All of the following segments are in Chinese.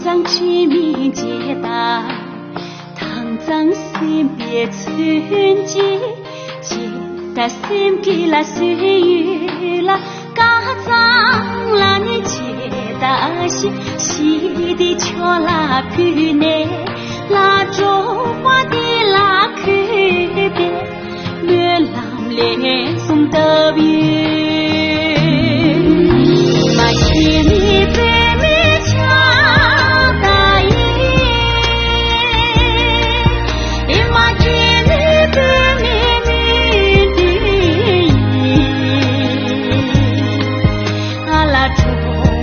张居民街道，唐张身边春节，街道身边啦岁月啦，家长啦你街道西西的桥啦皮内，拉中华的拉口边，热浪连送的边。千里北面桥大雁，一马千里北面云的雁，阿拉中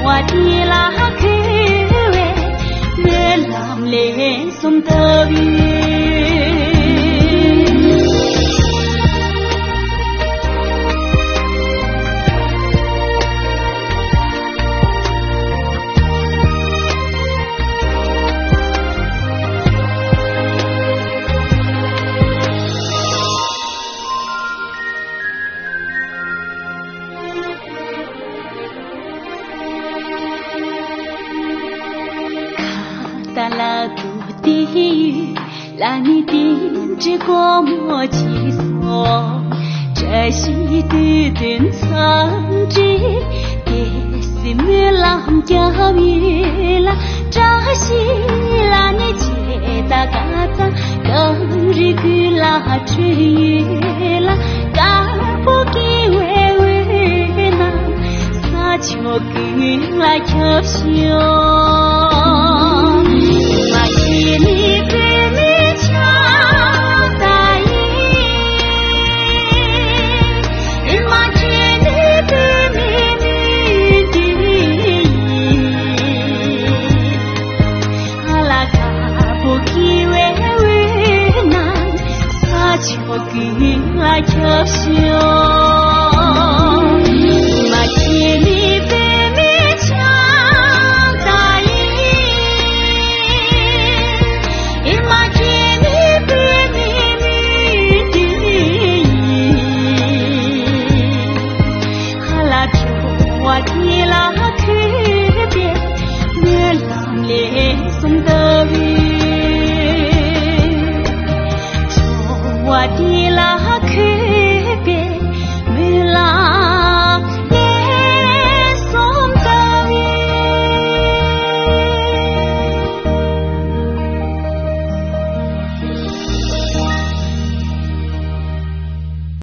华的拉口喂，热浪连送的云。打了个地狱，让你定制过莫计算，这是对顿长治，也是没浪叫鱼啦，这是让你接到家长更日个啦追月啦，干不给为难，撒球给来跳秀。千里北面桥大雁，一马千里北面云的雁，阿拉卡不给为难，撒球给来跳秀。千里北面桥大雁，一马千里北面云的雁，阿拉中华的拉口边，热浪连送的云，中华的拉口。